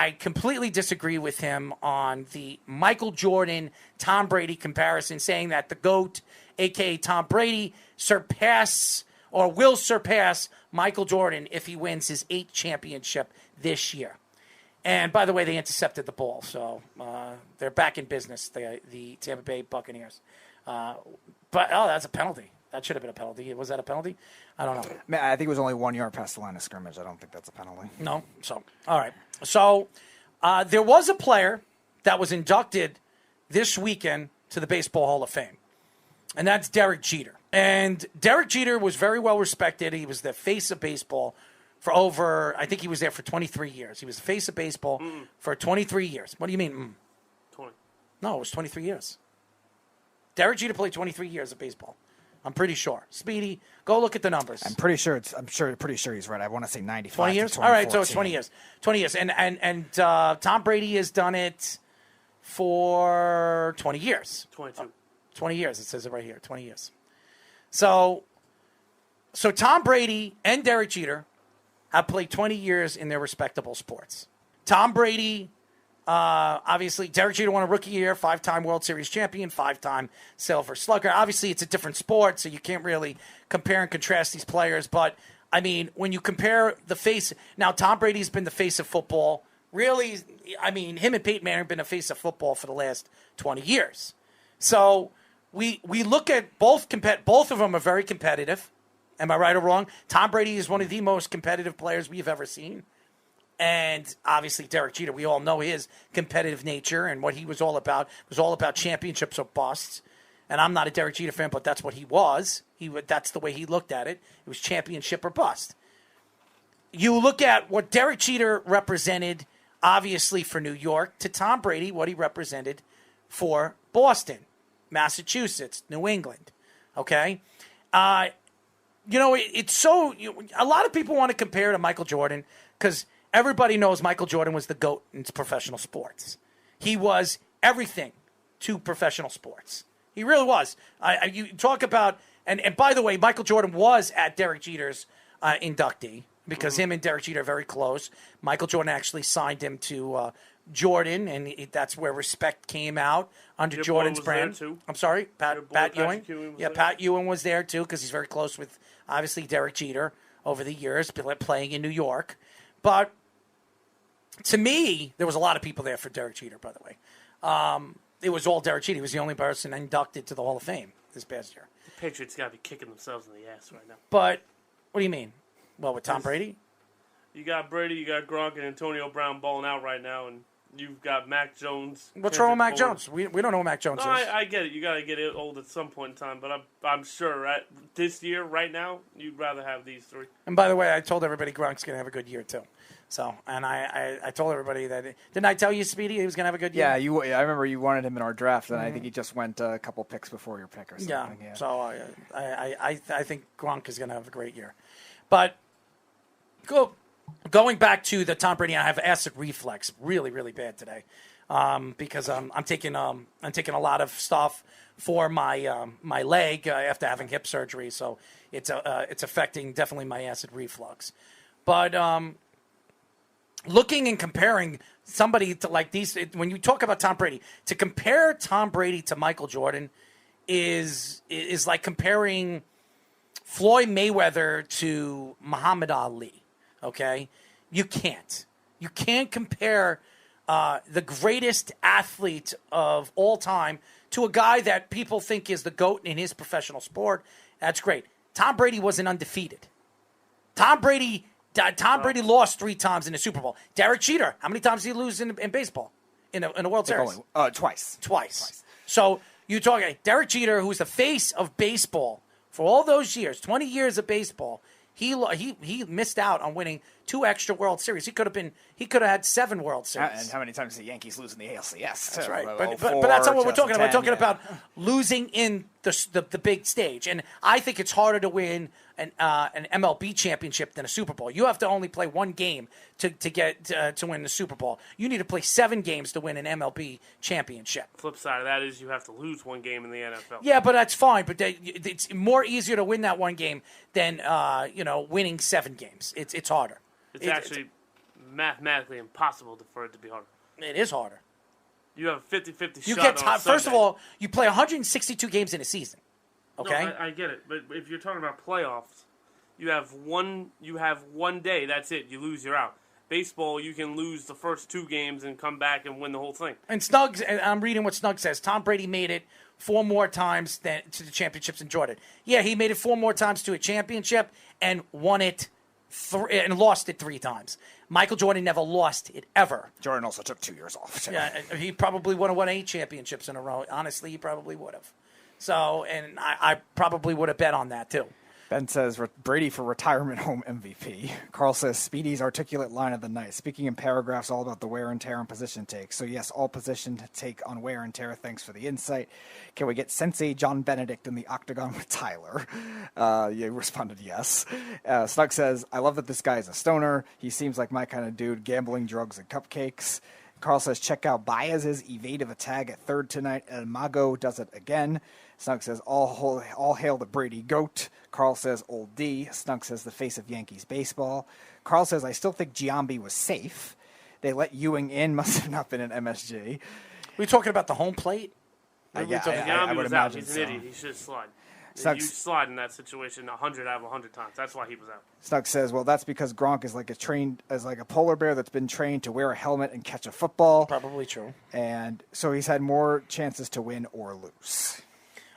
I completely disagree with him on the Michael Jordan, Tom Brady comparison, saying that the GOAT, a.k.a. Tom Brady, will surpass Michael Jordan if he wins his 8th championship this year. And by the way, they intercepted the ball, so they're back in business, the Tampa Bay Buccaneers. That's a penalty. That should have been a penalty. Was that a penalty? I don't know. Man, I think it was only 1 yard past the line of scrimmage. I don't think that's a penalty. No? So, all right. So, there was a player that was inducted this weekend to the Baseball Hall of Fame, and that's Derek Jeter. And Derek Jeter was very well respected. He was the face of baseball for I think he was there for 23 years. He was the face of baseball for 23 years. What do you mean? 20. No, it was 23 years. Derek Jeter played 23 years of baseball. I'm pretty sure. Speedy, go look at the numbers. I'm pretty sure he's right. I want to say 95. 20 years? All right, so it's 20 years. 20 years. And Tom Brady has done it for 20 years. 22. 20 years. It says it right here. 20 years. So Tom Brady and Derek Jeter have played 20 years in their respectable sports. Tom Brady, obviously, Derek Jeter won a rookie year, 5-time World Series champion, 5-time Silver Slugger. Obviously, it's a different sport, so you can't really compare and contrast these players. But, I mean, when you compare the face... Now, Tom Brady's been the face of football. Really, I mean, him and Peyton Manning have been the face of football for the last 20 years. So we look at both of them are very competitive. Am I right or wrong? Tom Brady is one of the most competitive players we've ever seen. And obviously Derek Jeter, we all know his competitive nature and what he was all about. It was all about championships or busts. And I'm not a Derek Jeter fan, but that's what he was. That's the way he looked at it. It was championship or bust. You look at what Derek Jeter represented, obviously, for New York, to Tom Brady, what he represented for Boston, Massachusetts, New England. Okay? It's so... a lot of people want to compare to Michael Jordan because everybody knows Michael Jordan was the GOAT in professional sports. He was everything to professional sports. He really was. You talk about... And by the way, Michael Jordan was at Derek Jeter's inductee because him and Derek Jeter are very close. Michael Jordan actually signed him to Jordan, and that's where respect came out under Jordan's brand. I'm sorry, Pat Ewing. Pat Ewing was there too because he's very close with, obviously, Derek Jeter over the years, playing in New York. But to me, there was a lot of people there for Derek Jeter, by the way. It was all Derek Jeter. He was the only person inducted to the Hall of Fame this past year. The Patriots got to be kicking themselves in the ass right now. But what do you mean? Well, with Tom Brady? You got Brady, you got Gronk, and Antonio Brown balling out right now, and you've got Mac Jones. What's wrong with Mac Jones? We don't know who Mac Jones is. I get it. You got to get it old at some point in time, but I'm sure this year, right now, you'd rather have these three. And by the way, I told everybody Gronk's going to have a good year, too. So, and I told everybody that. Didn't I tell you, Speedy, he was going to have a good year? Yeah, I remember you wanted him in our draft, and I think he just went a couple picks before your pick or something. Yeah. So I think Gronk is going to have a great year. But going back to the Tom Brady, I have acid reflux, really, really bad today, because I'm taking a lot of stuff for my leg after having hip surgery, so it's affecting definitely my acid reflux. But looking and comparing somebody to like these, when you talk about Tom Brady, to compare Tom Brady to Michael Jordan is like comparing Floyd Mayweather to Muhammad Ali. Okay, you can't compare the greatest athlete of all time to a guy that people think is the GOAT in his professional sport. That's great. Tom Brady wasn't undefeated. Tom Brady lost 3 times in the Super Bowl. Derek Jeter, how many times did he lose in baseball? In a World Series? Twice. So you talk Derek Jeter, who's the face of baseball for all those years, 20 years of baseball. He missed out on winning 2 extra World Series. He could have had 7 World Series. And how many times did the Yankees lose in the ALCS? That's right. But that's not what we're talking about. We're talking about losing in the big stage. And I think it's harder to win an MLB championship than a Super Bowl. You have to only play 1 game to get to win the Super Bowl. You need to play 7 games to win an MLB championship. Flip side of that is you have to lose 1 game in the NFL. Yeah, but that's fine. But it's more easier to win that 1 game than winning 7 games. It's harder. It's actually mathematically impossible for it to be harder. It is harder. You have a 50-50 You shot get on first of Sunday. all, you play 162 games in a season. Okay? No, I get it, but if you're talking about playoffs, you have one day. That's it. You lose, you're out. Baseball, you can lose the first 2 games and come back and win the whole thing. And Snuggs, and I'm reading what Snuggs says. Tom Brady made it 4 more times to the championships than Jordan. Yeah, he made it 4 more times to a championship and won it and lost it 3 times. Michael Jordan never lost it ever. Jordan also took 2 years off. So. Yeah, he probably would have won 8 championships in a row. Honestly, he probably would have. So, and I probably would have bet on that too. Ben says Brady for retirement home MVP. Carl says Speedy's articulate line of the night, speaking in paragraphs all about the wear and tear on position takes. So yes, all position take on wear and tear. Thanks for the insight. Can we get Sensei John Benedict in the octagon with Tyler? You responded yes. Snug says, I love that this guy is a stoner. He seems like my kind of dude, gambling, drugs, and cupcakes. Carl says, check out Baez's evade of a tag at third tonight. El Mago does it again. Snug says, all hail the Brady GOAT. Carl says, old D. Snug says, the face of Yankees baseball. Carl says, I still think Giambi was safe. They let Ewing in. Must have not been an MSG. Were you talking about the home plate? I Giambi would was out. imagine He's so. an idiot. He should slide. Snug- You slide in that situation 100 out of 100 times. That's why he was out. Snug says, well, that's because Gronk is like a polar bear that's been trained to wear a helmet and catch a football. Probably true. And so he's had more chances to win or lose.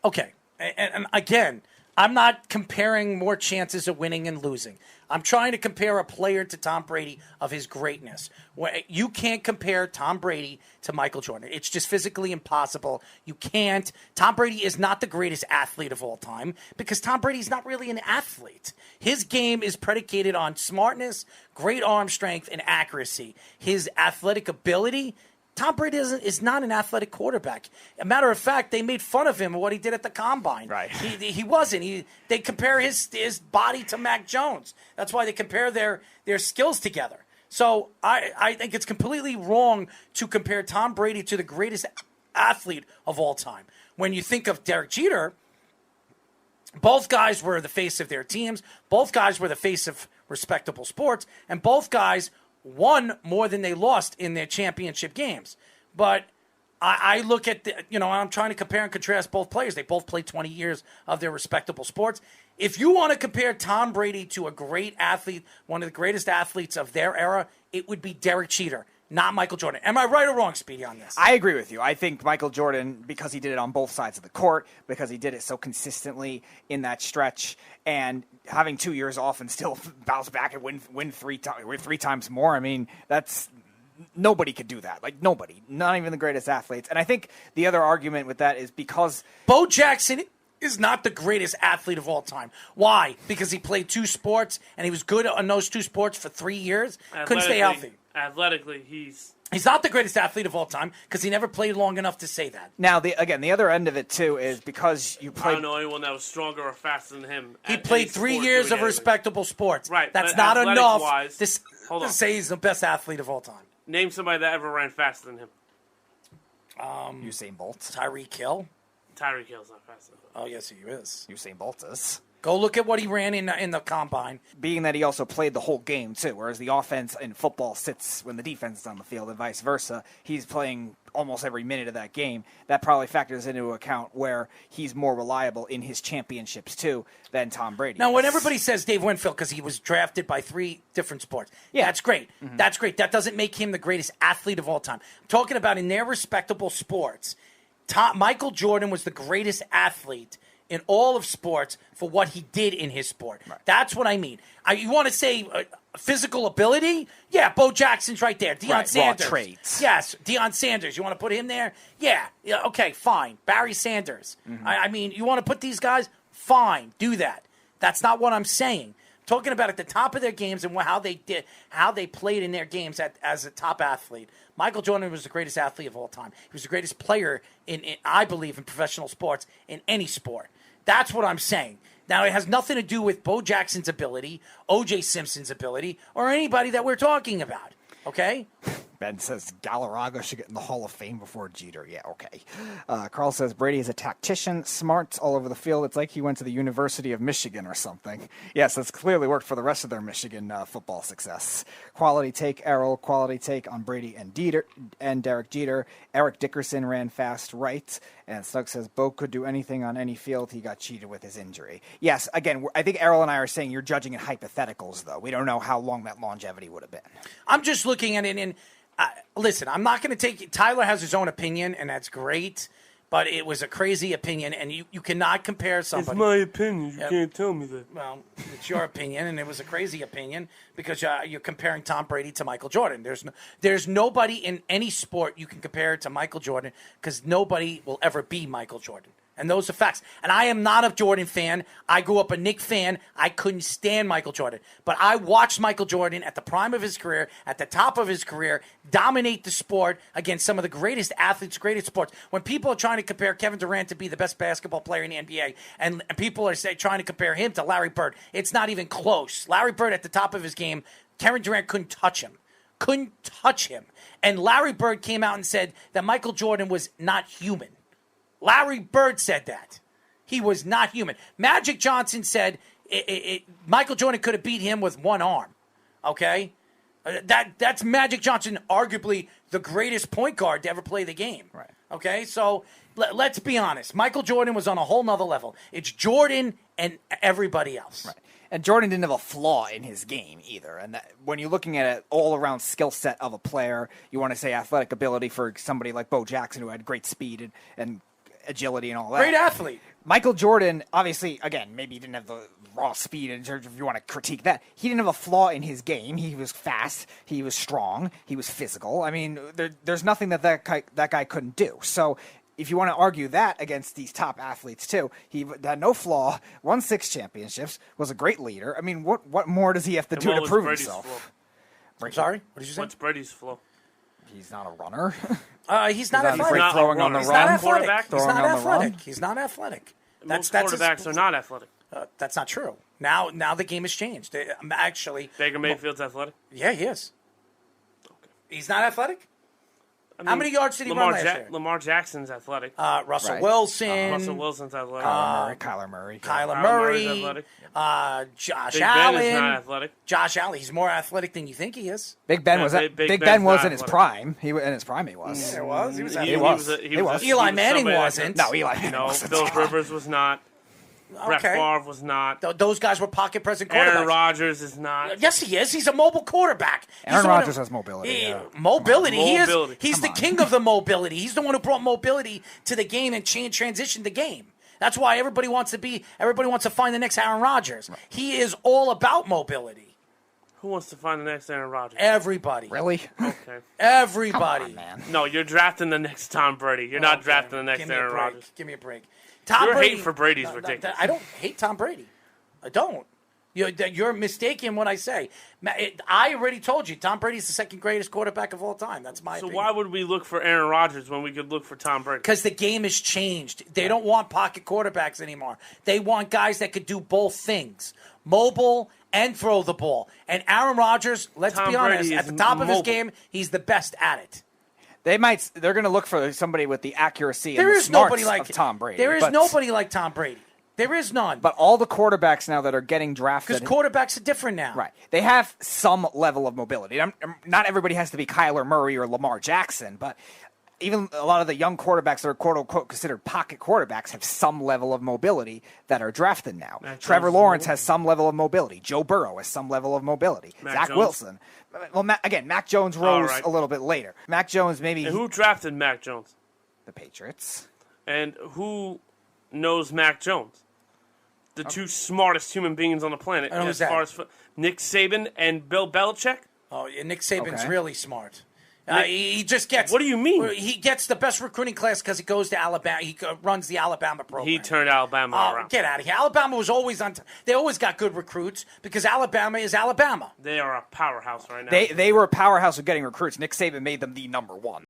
Okay, and again, I'm not comparing more chances of winning and losing. I'm trying to compare a player to Tom Brady of his greatness. You can't compare Tom Brady to Michael Jordan. It's just physically impossible. You can't. Tom Brady is not the greatest athlete of all time because Tom Brady's not really an athlete. His game is predicated on smartness, great arm strength, and accuracy. His athletic ability, Tom Brady is not an athletic quarterback. A matter of fact, they made fun of him and what he did at the Combine. Right. He wasn't. They compare his body to Mac Jones. That's why they compare their skills together. So I think it's completely wrong to compare Tom Brady to the greatest athlete of all time. When you think of Derek Jeter, both guys were the face of their teams. Both guys were the face of respectable sports. And both guys won more than they lost in their championship games. But I look at, I'm trying to compare and contrast both players. They both played 20 years of their respectable sports. If you want to compare Tom Brady to a great athlete, one of the greatest athletes of their era, it would be Derek Jeter, not Michael Jordan. Am I right or wrong, Speedy, on this? I agree with you. I think Michael Jordan, because he did it on both sides of the court, because he did it so consistently in that stretch, and having 2 years off and still bounce back and win three times more, I mean, nobody could do that. Like, nobody. Not even the greatest athletes. And I think the other argument with that is because Bo Jackson is not the greatest athlete of all time. Why? Because he played 2 sports, and he was good on those 2 sports for 3 years. Couldn't stay healthy. Athletically, he's not the greatest athlete of all time because he never played long enough to say that. now, the other end of it, too, is because you I played... don't know anyone that was stronger or faster than him. He played 3 years of respectable sports. Right, That's but not enough athletic-wise- to Hold on. say he's the best athlete of all time. Name somebody that ever ran faster than him. Usain Bolt. Tyreek Hill. Tyreek Hill's not fast enough. Oh, yes, he is. Usain Bolt is. Go look at what he ran in the Combine. Being that he also played the whole game, too, whereas the offense in football sits when the defense is on the field and vice versa. He's playing almost every minute of that game. That probably factors into account where he's more reliable in his championships, too, than Tom Brady. Now, when everybody says Dave Winfield because he was drafted by 3 different sports, yeah, that's great. Mm-hmm. That's great. That doesn't make him the greatest athlete of all time. I'm talking about in their respectable sports, Michael Jordan was the greatest athlete in all of sports for what he did in his sport. Right. That's what I mean. You want to say physical ability? Yeah, Bo Jackson's right there. Deion Sanders. Raw traits. Yes, Deion Sanders. You want to put him there? Yeah, okay, fine. Barry Sanders. Mm-hmm. I mean, you want to put these guys? Fine, do that. That's not what I'm saying. I'm talking about at the top of their games and how they played in their games as a top athlete. Michael Jordan was the greatest athlete of all time. He was the greatest player I believe, in professional sports, in any sport. That's what I'm saying. Now, it has nothing to do with Bo Jackson's ability, O.J. Simpson's ability, or anybody that we're talking about, okay? Ben says Galarraga should get in the Hall of Fame before Jeter. Yeah, okay. Carl says Brady is a tactician, smart all over the field. It's like he went to the University of Michigan or something. Yes, that's clearly worked for the rest of their Michigan football success. Quality take, Errol. Quality take on Brady and Derek Jeter. Eric Dickerson ran fast right. And Snug says Bo could do anything on any field. He got cheated with his injury. Yes, again, I think Errol and I are saying you're judging in hypotheticals, though. We don't know how long that longevity would have been. I'm just looking at it in. Listen, I'm not going to take it. Tyler has his own opinion, and that's great. But it was a crazy opinion, and you cannot compare somebody. It's my opinion. You can't tell me that. Well, it's your opinion, and it was a crazy opinion because you're comparing Tom Brady to Michael Jordan. There's nobody in any sport you can compare to Michael Jordan because nobody will ever be Michael Jordan. And those are facts. And I am not a Jordan fan. I grew up a Knicks fan. I couldn't stand Michael Jordan. But I watched Michael Jordan at the prime of his career, at the top of his career, dominate the sport against some of the greatest athletes, greatest sports. When people are trying to compare Kevin Durant to be the best basketball player in the NBA, and people are trying to compare him to Larry Bird, it's not even close. Larry Bird at the top of his game, Kevin Durant couldn't touch him. Couldn't touch him. And Larry Bird came out and said that Michael Jordan was not human. Larry Bird said that. He was not human. Magic Johnson said Michael Jordan could have beat him with one arm. Okay? That's Magic Johnson, arguably the greatest point guard to ever play the game. Right. Okay? So let's be honest. Michael Jordan was on a whole nother level. It's Jordan and everybody else. Right. And Jordan didn't have a flaw in his game either. And when you're looking at an all-around skill set of a player, you want to say athletic ability for somebody like Bo Jackson, who had great speed and agility and all that. Great athlete. Michael Jordan, obviously, again, maybe he didn't have the raw speed in terms of if you want to critique that. He didn't have a flaw in his game. He was fast. He was strong. He was physical. I mean, there's nothing that guy couldn't do. So if you want to argue that against these top athletes too, he had no flaw, won 6 championships, was a great leader. I mean, what more does he have to do to prove himself? I'm sorry? What did you say? What's Brady's flow? He's not a runner. He's not athletic. He's not throwing on the He's run. not quarterback. He's not athletic. He's not athletic. Most quarterbacks are not athletic. That's not true. Now the game has changed. Actually, Baker Mayfield's athletic. Yeah, he is. Okay. He's not athletic? I mean, how many yards did he run last year? Lamar Jackson's athletic. Russell Right. Wilson. Russell Wilson's athletic. Kyler Murray. Kyler Murray's Murray. athletic. Josh Big Allen. Ben is not athletic. Josh Allen. He's more athletic than you think he is. Big Ben Yeah, was Big Big Ben's Ben was not in his athletic. prime. He was. Yeah, it was. He was He athletic. was. Eli Manning somebody wasn't. No, Eli Manning No, wasn't. Phil Rivers was not. Brett Okay. Favre was not. Those guys were pocket present quarterbacks. Aaron Rodgers is not. Yes, he is. He's a mobile quarterback. Aaron Rodgers has mobility. Mobility. He is. Mobility. He's the king of the mobility. He's the one who brought mobility to the game and transitioned the game. That's why everybody wants to find the next Aaron Rodgers. Right. He is all about mobility. Who wants to find the next Aaron Rodgers? Everybody. Really? Okay. Everybody. Come on, man. No, you're drafting the next Tom Brady. You're not drafting the next Aaron Rodgers. Give me a break. Your hate for Brady's ridiculous. I don't hate Tom Brady. I don't. You're mistaken what I say. I already told you, Tom Brady's the second greatest quarterback of all time. That's my opinion. So why would we look for Aaron Rodgers when we could look for Tom Brady? Because the game has changed. They don't want pocket quarterbacks anymore. They want guys that could do both things, mobile and throw the ball. And Aaron Rodgers, let's Tom be honest, Brady at the is top of his mobile. game, he's the best at it. They're going to look for somebody with the accuracy and There the is smarts nobody like of Tom Brady. There is nobody like Tom Brady. There is none. But all the quarterbacks now that are getting drafted, because quarterbacks are different now. right? They have some level of mobility. Not everybody has to be Kyler Murray or Lamar Jackson, but even a lot of the young quarterbacks that are quote unquote considered pocket quarterbacks have some level of mobility that are drafted now. Trevor Lawrence has some level of mobility. Joe Burrow has some level of mobility. Zach Wilson. Well, Mac Jones rose a little bit later. Mac Jones maybe. And who drafted Mac Jones? The Patriots. And who knows Mac Jones? The two smartest human beings on the planet. And who's as that? far as Nick Saban and Bill Belichick. Oh, yeah, Nick Saban's Okay. really smart. He just gets. What do you mean? He gets the best recruiting class because he goes to Alabama. He runs the Alabama program. He turned Alabama around. Get out of here. Alabama was always on. They always got good recruits because Alabama is Alabama. They are a powerhouse right now. They were a powerhouse of getting recruits. Nick Saban made them the number one.